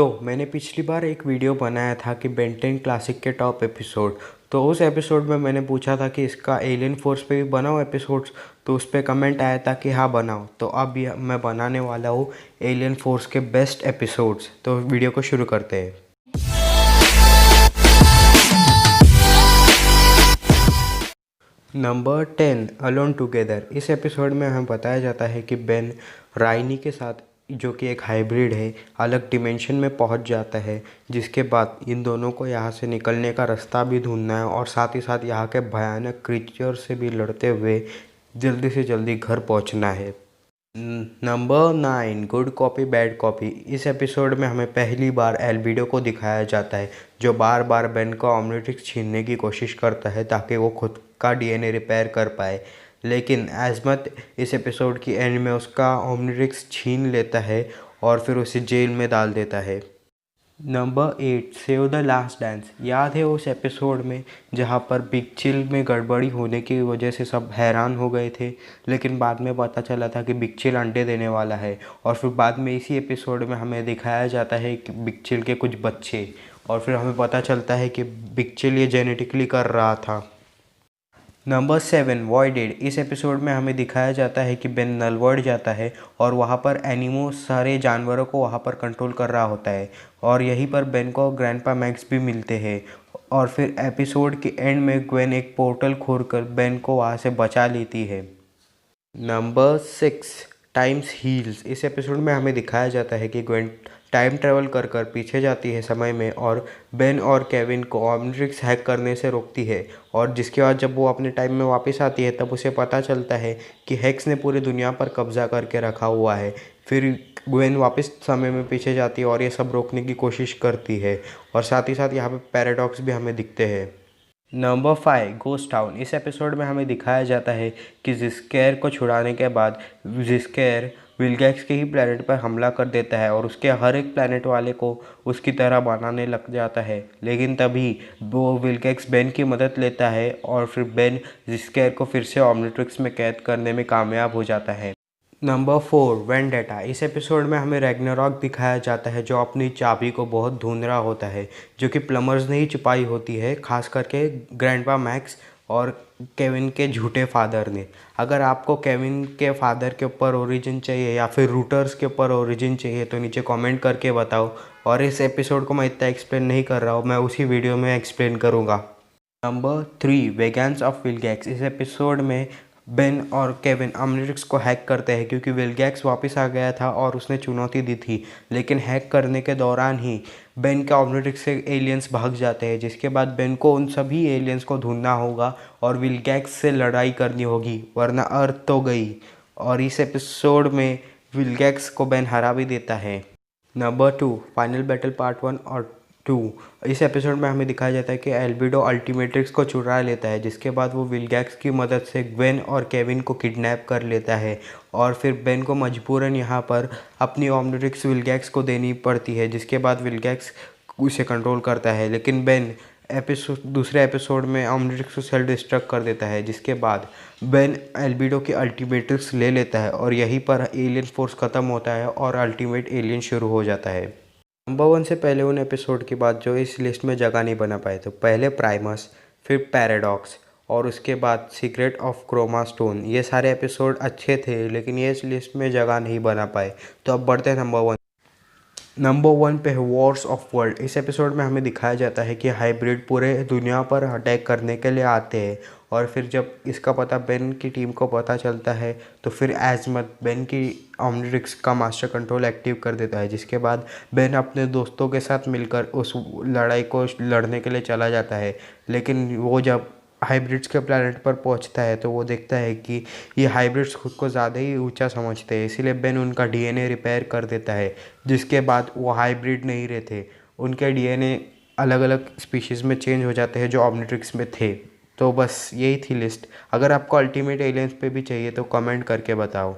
तो मैंने पिछली बार एक वीडियो बनाया था कि बेन 10 क्लासिक के टॉप एपिसोड। तो उस एपिसोड में मैंने पूछा था कि इसका एलियन फोर्स पे भी बनाओ एपिसोड्स। तो उस पर कमेंट आया था कि हाँ बनाओ। तो अब मैं बनाने वाला हूँ एलियन फोर्स के बेस्ट एपिसोड्स। तो वीडियो को शुरू करते हैं। Number 10 alone together. इस एपिसोड में हमें बताया जाता है कि बेन राइनी के साथ, जो कि एक हाइब्रिड है, अलग डिमेंशन में पहुंच जाता है। जिसके बाद इन दोनों को यहां से निकलने का रास्ता भी ढूंढना है और साथ ही साथ यहां के भयानक क्रीचर से भी लड़ते हुए जल्दी से जल्दी घर पहुंचना है। Number 9 good copy bad copy. इस एपिसोड में हमें पहली बार एल्बिडो को दिखाया जाता है, जो बार बार बेन का ऑमनिट्रिक्स छीनने की कोशिश करता है ताकि वो खुद का डीएनए रिपेयर कर पाए। लेकिन एज़मथ इस एपिसोड की एंड में उसका ऑमनिट्रिक्स छीन लेता है और फिर उसे जेल में डाल देता है। Number 8 save the last dance. याद है उस एपिसोड में जहाँ पर बिग चिल में गड़बड़ी होने की वजह से सब हैरान हो गए थे, लेकिन बाद में पता चला था कि बिग चिल अंडे देने वाला है। और फिर बाद में इसी एपिसोड में हमें दिखाया जाता है कि बिग चिल के कुछ बच्चे, और फिर हमें पता चलता है कि बिग चिल ये जेनेटिकली कर रहा था। Number 7 voided. इस एपिसोड में हमें दिखाया जाता है कि बेन नलवर्ड जाता है और वहाँ पर एनिमो सारे जानवरों को वहाँ पर कंट्रोल कर रहा होता है, और यहीं पर बेन को ग्रैंडपा मैक्स भी मिलते हैं। और फिर एपिसोड के एंड में ग्वेन एक पोर्टल खोलकर बेन को वहाँ से बचा लेती है। Number 6 times heels. इस एपिसोड में हमें दिखाया जाता है कि ग्वेन टाइम ट्रेवल कर कर पीछे जाती है समय में और बेन और केविन को ऑमनिट्रिक्स हैक करने से रोकती है। और जिसके बाद जब वो अपने टाइम में वापस आती है तब उसे पता चलता है कि हैक्स ने पूरी दुनिया पर कब्जा करके रखा हुआ है। फिर ग्वेन वापस समय में पीछे जाती है और ये सब रोकने की कोशिश करती है, और साथ ही साथ यहाँ पे पैराडॉक्स भी हमें दिखते हैं। Number 5 ghost town. इस एपिसोड में हमें दिखाया जाता है कि जिस्केयर को छुड़ाने के बाद जिस्केयर विलगैक्स के ही प्लेनेट पर हमला कर देता है और उसके हर एक प्लेनेट वाले को उसकी तरह बनाने लग जाता है। लेकिन तभी वो विलगैक्स बेन की मदद लेता है और फिर बेन जिस्केयर को फिर से ऑमनिट्रिक्स में कैद करने में कामयाब हो जाता है। Number 4 vendetta. इस एपिसोड में हमें रैग्नारॉक दिखाया जाता है, जो अपनी चाबी को बहुत ढूंढ रहा होता है, जो कि प्लमर्स ने ही छुपाई होती है, खास करके ग्रैंडपा मैक्स और केविन के झूठे फादर ने। अगर आपको केविन के फादर के ऊपर ओरिजिन चाहिए या फिर रूटर्स के ऊपर ओरिजिन चाहिए तो नीचे कमेंट करके बताओ। और इस एपिसोड को मैं इतना एक्सप्लेन नहीं कर रहा हूँ, मैं उसी वीडियो में एक्सप्लेन करूँगा। Number 3 vegans of Vilgax. इस एपिसोड में बेन और केविन ऑमनिट्रिक्स को हैक करते हैं क्योंकि विलगैक्स वापस आ गया था और उसने चुनौती दी थी। लेकिन हैक करने के दौरान ही बेन के ऑमनिट्रिक्स से एलियंस भाग जाते हैं, जिसके बाद बेन को उन सभी एलियंस को ढूंढना होगा और विलगैक्स से लड़ाई करनी होगी, वरना अर्थ तो गई। और इस एपिसोड में विलगैक्स को बेन हरा भी देता है। नंबर 2 फाइनल बैटल पार्ट 1 और 2। इस एपिसोड में हमें दिखाया जाता है कि एल्बिडो अल्टीमेट्रिक्स को चुरा लेता है, जिसके बाद वो विलगैक्स की मदद से ग्वेन और केविन को किडनैप कर लेता है। और फिर बेन को मजबूरन यहाँ पर अपनी ऑमनिट्रिक्स विलगैक्स को देनी पड़ती है, जिसके बाद विलगैक्स उसे कंट्रोल करता है। लेकिन बेन दूसरे एपिसोड में ऑमनिट्रिक्स को सेल्फ डिस्ट्रक्ट कर देता है, जिसके बाद बेन एल्बिडो की अल्टीमेट्रिक्स ले लेता है और यहीं पर एलियन फोर्स ख़त्म होता है और अल्टीमेट एलियन शुरू हो जाता है। नंबर 1 से पहले उन एपिसोड की बात जो इस लिस्ट में जगह नहीं बना पाए, तो पहले प्राइमस, फिर पैराडॉक्स और उसके बाद सीक्रेट ऑफ क्रोमा स्टोन। ये सारे एपिसोड अच्छे थे लेकिन ये इस लिस्ट में जगह नहीं बना पाए। तो अब बढ़ते हैं नंबर 1 पे है वॉर्स ऑफ वर्ल्ड। इस एपिसोड में हमें दिखाया जाता है कि हाइब्रिड पूरे दुनिया पर अटैक करने के लिए आते हैं, और फिर जब इसका पता बेन की टीम को पता चलता है तो फिर एज़मथ बेन की ऑमनिट्रिक्स का मास्टर कंट्रोल एक्टिव कर देता है, जिसके बाद बेन अपने दोस्तों के साथ मिलकर उस लड़ाई को लड़ने के लिए चला जाता है। लेकिन वो जब हाइब्रिड्स के प्लैनेट पर पहुंचता है तो वो देखता है कि ये हाइब्रिड्स खुद को ज़्यादा ही ऊंचा समझते हैं, इसीलिए बेन उनका डीएनए रिपेयर कर देता है। जिसके बाद वो हाइब्रिड नहीं रहते, उनके डीएनए अलग अलग स्पीशीज़ में चेंज हो जाते हैं जो ऑमनिट्रिक्स में थे। तो बस यही थी लिस्ट। अगर आपको अल्टीमेट एलियंस पे भी चाहिए तो कमेंट करके बताओ।